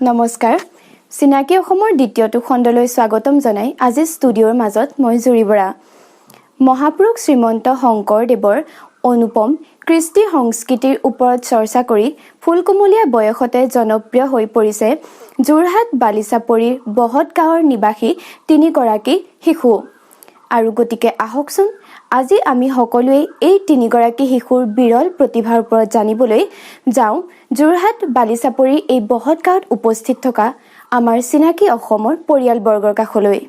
নমস্কাৰ চিনাকি অসমৰ দ্বিতীয়টো খণ্ডলৈ স্বাগতম জনাই আজি ষ্টুডিঅ'ৰ মাজত মই জুৰি বৰা মহাপুৰুষ শ্ৰীমন্ত শংকৰদেৱৰ অনুপম কৃষ্টি সংস্কৃতিৰ ওপৰত চৰ্চা কৰি ফুলকুমলীয়া বয়সতে জনপ্ৰিয় হৈ পৰিছে যোৰহাট বালিচাপৰিৰ বহত গাঁৱৰ নিবাসী তিনিগৰাকী শিশু আৰু গতিকে আহকচোন আজি আমি সকলোৱে এই তিনিগৰাকী শিশুৰ বিৰল প্ৰতিভাৰ ওপৰত জানিবলৈ যাওঁ যোৰহাট বালিচাপৰি এই বহত গাঁৱত উপস্থিত থকা আমাৰ চিনাকি অসমৰ পৰিয়ালবৰ্গৰ কাষলৈ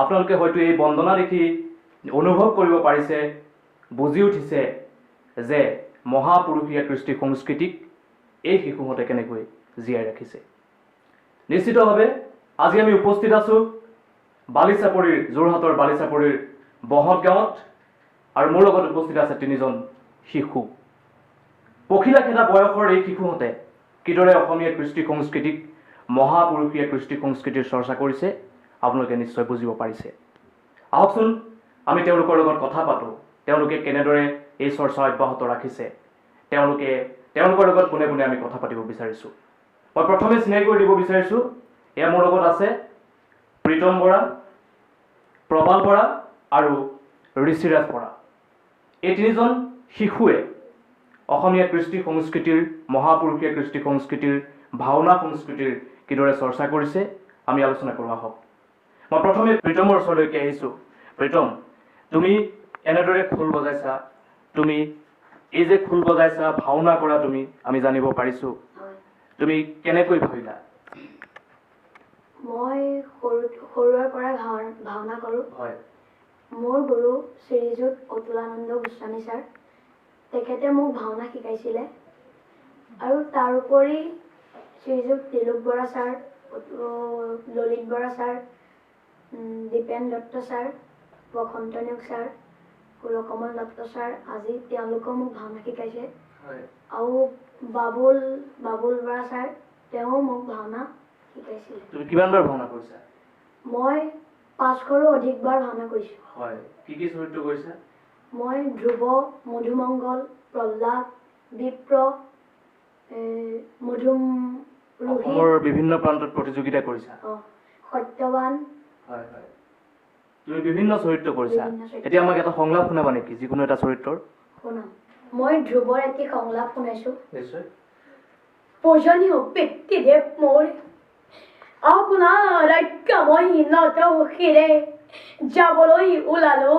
আপোনালোকে হয়তো এই বন্দনা দেখি অনুভৱ কৰিব পাৰিছে বুজি উঠিছে যে মহাপুৰুষীয়া কৃষ্টি সংস্কৃতিক এই শিশুহঁতে কেনেকৈ জীয়াই ৰাখিছে নিশ্চিতভাৱে আজি আমি উপস্থিত আছো বালিচাপৰিৰ যোৰহাটৰ বালিচাপৰিৰ বহত গাঁৱত আৰু মোৰ লগত উপস্থিত আছে তিনিজন শিশু পখিলা খেদা বয়সৰ এই শিশুহঁতে কিদৰে অসমীয়া কৃষ্টি সংস্কৃতিক মহাপুৰুষীয়া কৃষ্টি সংস্কৃতিৰ চৰ্চা কৰিছে আপোনালোকে নিশ্চয় বুজিব পাৰিছে আহকচোন আমি তেওঁলোকৰ লগত কথা পাতোঁ তেওঁলোকে কেনেদৰে এই চৰ্চা অব্যাহত ৰাখিছে তেওঁলোকৰ লগত পোনে পোনে আমি কথা পাতিব বিচাৰিছোঁ মই প্ৰথমে চিনাকি কৰি দিব বিচাৰিছোঁ এয়া মোৰ লগত আছে প্ৰীতম বৰা প্ৰবাল বৰা আৰু ঋষিৰাজ বৰা এই তিনিজন শিশুৱে অসমীয়া কৃষ্টি সংস্কৃতিৰ মহাপুৰুষীয়া কৃষ্টি সংস্কৃতিৰ ভাওনা সংস্কৃতিৰ কিদৰে চৰ্চা কৰিছে আমি আলোচনা কৰোঁ আহক মই প্ৰথমে প্ৰীতমৰ ওচৰলৈকে আহিছোঁ প্ৰীতম তুমি এনেদৰে খোল বজাইছা তুমি এই যে খোল বজাইছা ভাওনা কৰা তুমি আমি জানিব পাৰিছোঁ তুমি কেনেকৈ ভাবিলা মই সৰুৰে পৰা ভাওনা কৰোঁ হয় মোৰ গুৰু শ্ৰীযুত অতুলানন্দ গোস্বামী ছাৰ তেখেতে মোক ভাওনা শিকাইছিলে আৰু তাৰোপৰি Srijut Tilok Bora sir Lalit Bora sir Dipen Dutta sir Basanta Neog sir Kulakamal Dutta sir আজি তেওঁলোকেও মোক ভাওনা শিকাইছে আৰু বাবুল বৰা ছাৰ তেওঁ মোক ভাওনা শিকাইছিলে তুমি কিমানবাৰ ভাওনা কৰিছা মই 500ৰো অধিকবাৰ ভাওনা কৰিছোঁ হয় কি কি চৰিত্ৰ কৰিছা মই ধ্ৰুৱ মধুমংগল প্ৰহ্লাদ বিপ্ৰ অসমৰ বিভিন্ন প্ৰান্তত প্ৰতিযোগিতা কৰিছা সত্যৱান হয় হয় তুমি বিভিন্ন চৰিত্ৰ কৰিছা এতিয়া আমাক এটা সংলাপ শুনাবা নেকি যিকোনো এটা চৰিত্ৰৰ শুনাম মই ধ্ৰুৱৰ এটি সংলাপ শুনাইছোঁ নিশ্চয় পূজনীয় পিতৃদেৱ মোৰ আপোনাৰ আজ্ঞামহীনত শিৰে যাবলৈ ওলালো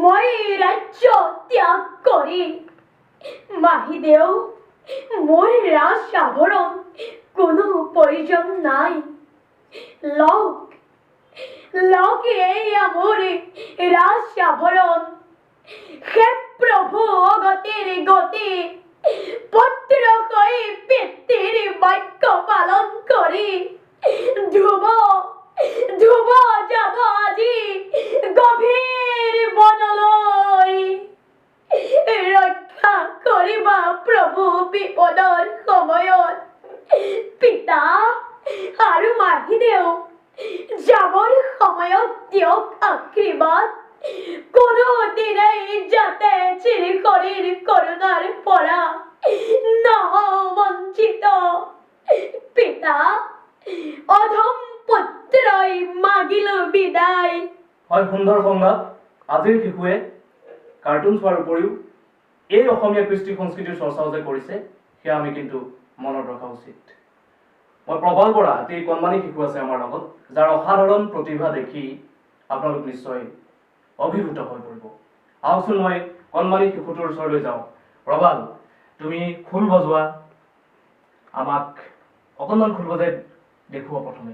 মই ৰাজ্য ত্যাগ কৰি মাহীদেউ মোৰ ৰাজ আভৰণ কোনো প্ৰয়োজন নাই লগে আমৰে ৰাজ আভৰণ হে প্ৰভু অগতিৰ গতি পুত্ৰ হৈ পিতৃৰ বাক্য পালন কৰি ধুব যাব আজি গভীৰ বনলৈ। ৰক্ষা কৰিবা প্ৰভু বিপদৰ সময়ত। পিতা আৰু মাতৃদেউ যাবৰ সময়ত দিয়ক আশীৰ্বাদ। কোনোদিনেই যাতে চিৰশৰীৰ কৰোণাৰ পৰা নহওঁ বঞ্চিত। পিতা অধম পুত্ৰই মাগিলো বিদায়। হয়, সুন্দৰ সংবাদ। আজিৰ শিশুৱে কাৰ্টুন চোৱাৰ উপৰিও এই অসমীয়া কৃষ্টি সংস্কৃতিৰ চৰ্চাও যে কৰিছে সেয়া আমি কিন্তু মনত ৰখা উচিত। মই প্ৰবাল বৰা, এটি কণমানি শিশু আছে আমাৰ লগত, যাৰ অসাধাৰণ প্ৰতিভা দেখি আপোনালোক নিশ্চয় অভিভূত হৈ পৰিব। আহকচোন মই কণমানি শিশুটোৰ ওচৰলৈ যাওঁ। প্ৰবাল, তুমি খোল বজোৱা, আমাক অকণমান খোল বজাই দেখুওৱা প্ৰথমে।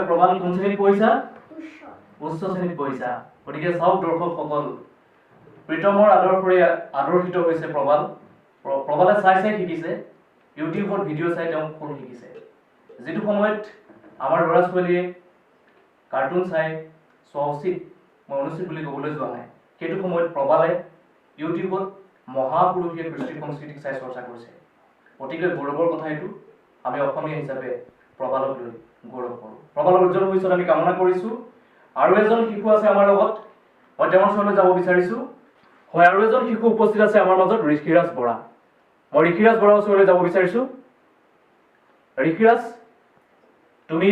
প্ৰবাল কোন শ্ৰেণীত পঢ়িছা? উচ্চ শ্ৰেণীত পঢ়িছা। গতিকে চাওক দৰ্শকসকল, প্ৰীতমৰ আদৰ্শৰে আদৰ্শিত হৈছে প্ৰবাল। প্ৰবালে চাই শিকিছে, ইউটিউবত ভিডিঅ' চাই তেওঁ খোল শিকিছে। যিটো সময়ত আমাৰ ল'ৰা ছোৱালীয়ে কাৰ্টুন চাই চোৱা উচিত, মই অনুচিত বুলি ক'বলৈ যোৱা নাই, সেইটো সময়ত প্ৰবালে ইউটিউবত মহাপুৰুষীয় কৃষ্টি সংস্কৃতিক চাই চৰ্চা কৰিছে। অতিকৈ গৌৰৱৰ কথা এইটো। আমি অসমীয়া হিচাপে প্ৰবালক লৈ গৌৰৱ কৰোঁ। প্ৰবালৰ উজ্জ্বল ভৱিষ্যত আমি কামনা কৰিছোঁ। আৰু এজন শিশু আছে আমাৰ লগত, মই তেওঁৰ ওচৰলৈ যাব বিচাৰিছোঁ। হয়, আৰু এজন শিশু উপস্থিত আছে আমাৰ মাজত, ঋষিৰাজ বৰা। মই ঋষিৰাজ বৰাৰ ওচৰলৈ যাব বিচাৰিছোঁ। ঋষিৰাজ, তুমি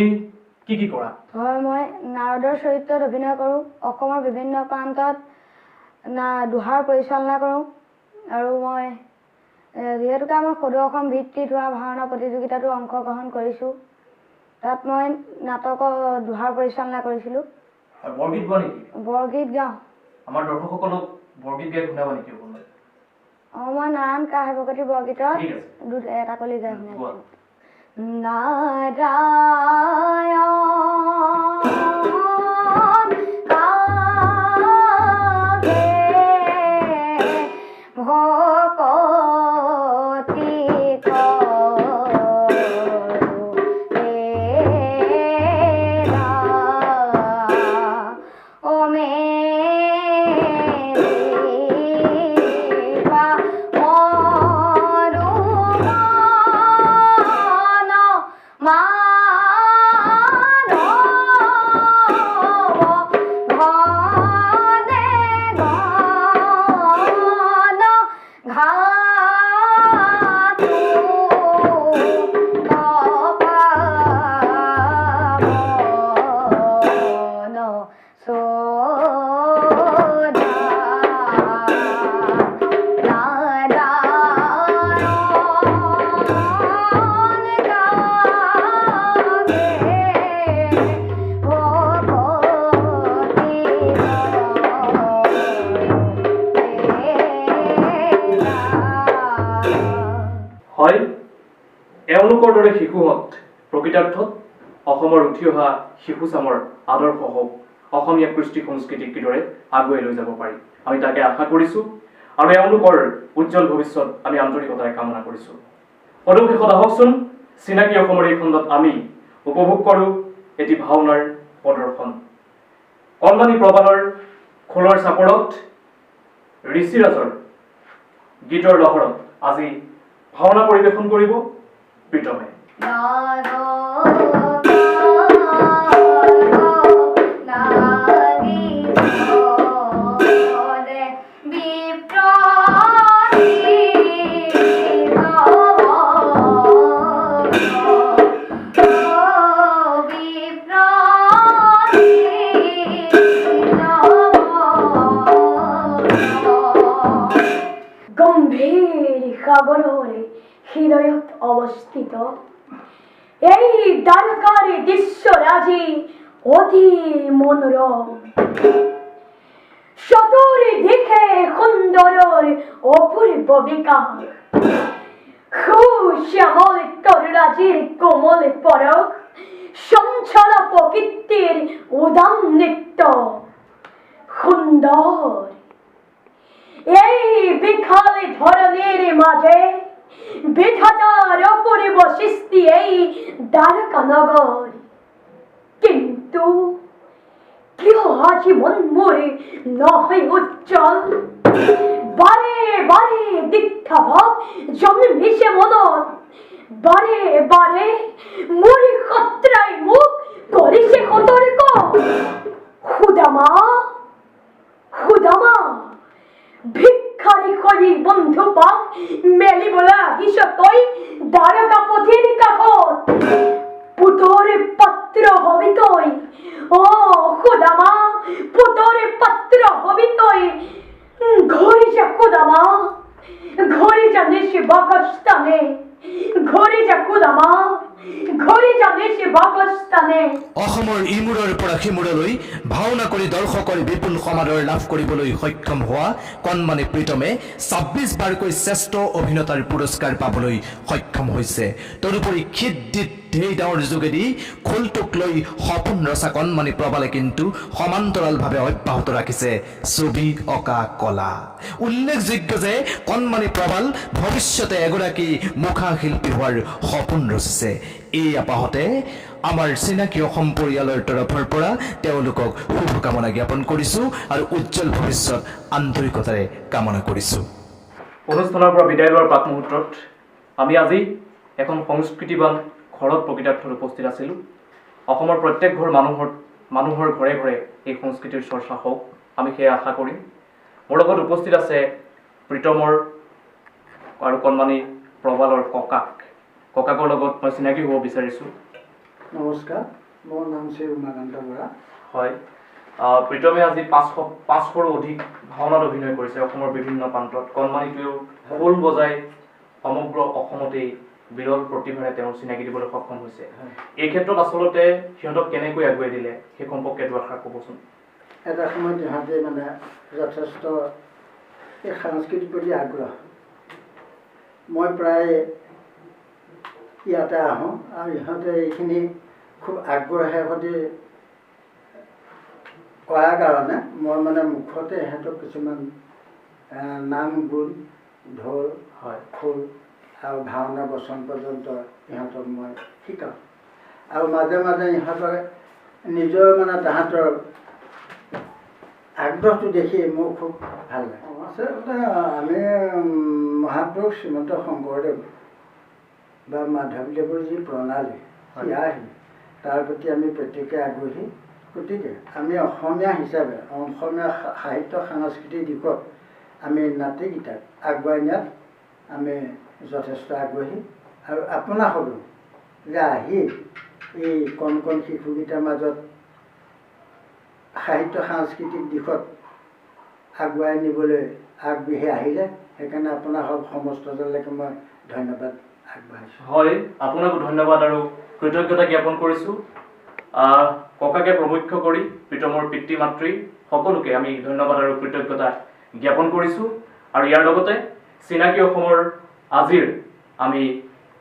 কি কৰা? হয়, মই নাৰদৰ চৰিত্ৰত অভিনয় কৰোঁ। অসমৰ বিভিন্ন প্ৰান্তত দোহাৰ পৰিচালনা কৰোঁ। আৰু মই যিহেতুকে আমাৰ সদৌ অসম ভিত্তিত হোৱা ভাওনা প্ৰতিযোগিতাতো অংশগ্ৰহণ কৰিছোঁ। তাত মই নাটকৰ দোহাৰ পৰিচালনা কৰিছিলোঁ। বৰগীত গোৱা নেকি? বৰগীত গাওঁ। আমাৰ দৰ্শকসকলক বৰগীত গাই শুনাবা নেকি? মই নাৰায়ণ কাহিবকতি বৰগীতৰ এটা কলি গাই শুনাইছোঁ। এওঁলোকৰ দৰে শিশুহঁত প্ৰকৃতাৰ্থত অসমৰ উঠি অহা শিশু চামৰ আদৰ্শ হওক, অসমীয়া কৃষ্টি সংস্কৃতিক কিদৰে আগুৱাই লৈ যাব পাৰি, আমি তাকে আশা কৰিছোঁ। আৰু এওঁলোকৰ উজ্জ্বল ভৱিষ্যত আমি আন্তৰিকতাৰে কামনা কৰিছোঁ। সদৌশেষত আহকচোন চিনাকি অসমৰ এই খণ্ডত আমি উপভোগ কৰোঁ এটি ভাওনাৰ প্ৰদৰ্শন। কণমানি প্ৰবালৰ খোলৰ চাপৰত, ঋষিৰাজৰ গীতৰ লহৰত আজি ভাওনা পৰিৱেশন কৰিব প্ৰীতমে। Oh গম্ভীৰ সাগৰৰে হৃদয়ত অৱস্থিত এই দ্বাৰকাৰ দৃশ্যৰাজি অতি মনোৰম চতুৰ্দিশে সুন্দৰৰ অপূৰ্ব বিকাশ সুশ্যামল তৰুৰাজিৰ কোমল পৰশ চঞ্চল প্ৰকৃতিৰ উদাম নৃত্য সুন্দৰ এই বিশাল ধৰণীৰ মাজে বিধাতাৰ অপূৰ্ব সৃষ্টি এই দ্বাৰকা নগৰ কিন্তু কিয় আজি মন মোৰ নহয় উজ্জ্বল বাৰে বাৰে দীক্ষাভাৱ জন্মিছে মনত বাৰে বাৰে মোৰ শত্ৰাই মোক কৰিছে সতৰ্ক সুদামা সুদামা ভিক্ষাৰী কৰি বন্ধু পাক মেলিবলৈ আহিছ তই দ্বাৰকা পথিৰ কাষত পুতৰ পাত্ৰ হবি তই সুদামা পুতৰ পাত্ৰ হবি তই ঘৰি যা সুদামা ঘৰি যা নিশি বাসস্থানে ঘৰি যা সুদামা ঘৰি যা নিশি বাসস্থানে অসমৰ ইমূৰৰ পৰা সিমূৰলৈ ভাওনা কৰি দৰ্শকৰ বিপুল সমাদৰ লাভ কৰিবলৈ সক্ষম হোৱা কণমানি প্ৰীতমে ২৬ বাৰকৈ শ্ৰেষ্ঠ অভিনেতাৰ পুৰস্কাৰ পাবলৈ সক্ষম হৈছে তদুপৰি খিদ্দিত ঢেই ডাঙৰ যোগেদি খোলটোক লৈ সপোন ৰচা কণমানি প্ৰবালে কিন্তু সমান্তৰালভাৱে অব্যাহত ৰাখিছে ছবি অঁকা কলা উল্লেখযোগ্য যে কণমানি প্ৰবাল ভৱিষ্যতে এগৰাকী মুখা শিল্পী হোৱাৰ সপোন ৰচিছে এই আপাহতে আমাৰ চিনাকি অসম পৰিয়ালৰ তৰফৰ পৰা তেওঁলোকক শুভকামনা জ্ঞাপন কৰিছোঁ আৰু উজ্জ্বল ভৱিষ্যত আন্তৰিকতাৰে কামনা কৰিছোঁ অনুষ্ঠানৰ পৰা বিদায় লোৱাৰ প্ৰাক মুহূৰ্তত আমি আজি এখন সংস্কৃতিবান ঘৰত প্ৰকৃতাৰ্থত উপস্থিত আছিলোঁ অসমৰ প্ৰত্যেক ঘৰ মানুহৰ ঘৰে ঘৰে এই সংস্কৃতিৰ চৰ্চা হওক আমি সেয়া আশা কৰিম মোৰ লগত উপস্থিত আছে প্ৰীতমৰ আৰু কণমানি প্ৰবালৰ ককাকৰ লগত মই চিনাকি হ'ব বিচাৰিছোঁ নমস্কাৰ মোৰ নাম শ্ৰী উমাকান্ত বৰা হয় প্ৰীতমে আজি ৫০০ৰো অধিক ভাওনাত অভিনয় কৰিছে অসমৰ বিভিন্ন প্ৰান্তত কণমানিটোৱেও খোল বজাই সমগ্ৰ অসমতেই বিৰল প্ৰতিভাৰে তেওঁৰ চিনাকি দিবলৈ সক্ষম হৈছে এই ক্ষেত্ৰত আচলতে সিহঁতক কেনেকৈ আগুৱাই দিলে সেই সম্পৰ্কে দুআষাৰ ক'বচোন এটা সময়ত ইহঁতে মানে যথেষ্ট এই সাংস্কৃতিক প্ৰতি আগ্ৰহ মই প্ৰায় ইয়াতে আহোঁ আৰু ইহঁতে এইখিনি খুব আগ্ৰহেৰে সৈতে কৰাৰ কাৰণে মই মানে মুখতে ইহঁতক কিছুমান নাম গুণ ঢোল খোল আৰু ভাওনা বচন পৰ্যন্ত ইহঁতক মই শিকাওঁ আৰু মাজে মাজে ইহঁতৰ নিজৰ মানে তাহাঁতৰ আগ্ৰহটো দেখি মোৰ খুব ভাল লাগে আচলতে আমি মহাপুৰুষ শ্ৰীমন্ত শংকৰদেৱ বা মাধৱদেৱৰ যি প্ৰণালী তাৰ প্ৰতি আমি প্ৰত্যেকে আগ্ৰহী গতিকে আমি অসমীয়া হিচাপে অসমীয়া সাহিত্য সাংস্কৃতিক দিশত আমি নাতিকেইটাক আগুৱাই নিয়াত আমি যথেষ্ট আগ্ৰহী আৰু আপোনাসকলো যে আহি এই কণ কণ শিশুকেইটাৰ মাজত সাহিত্য সাংস্কৃতিক দিশত আগুৱাই নিবলৈ আগবাঢ়ি আহিলে সেইকাৰণে আপোনাক সমস্তজনলৈকে মই ধন্যবাদ আগবাঢ়িছোঁ হয় আপোনাকো ধন্যবাদ আৰু কৃতজ্ঞতা জ্ঞাপন কৰিছোঁ ককাকে প্ৰমুখ্য কৰি প্ৰীতমৰ পিতৃ মাতৃ সকলোকে আমি ধন্যবাদ আৰু কৃতজ্ঞতা জ্ঞাপন কৰিছোঁ আৰু ইয়াৰ লগতে চিনাকি অসমৰ আজিৰ আমি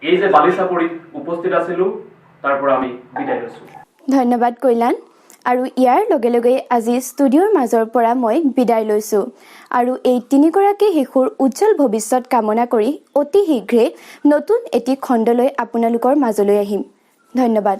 এই যে বালিচাপৰিত উপস্থিত আছিলোঁ তাৰ পৰা আমি বিদায় লৈছোঁ ধন্যবাদ কল্যাণ আৰু ইয়াৰ লগে লগে আজি ষ্টুডিঅ'ৰ মাজৰ পৰা মই বিদায় লৈছোঁ আৰু এই তিনিগৰাকী শিশুৰ উজ্জ্বল ভৱিষ্যত কামনা কৰি অতি শীঘ্ৰে নতুন এটি খণ্ডলৈ আপোনালোকৰ মাজলৈ আহিম ধন্যবাদ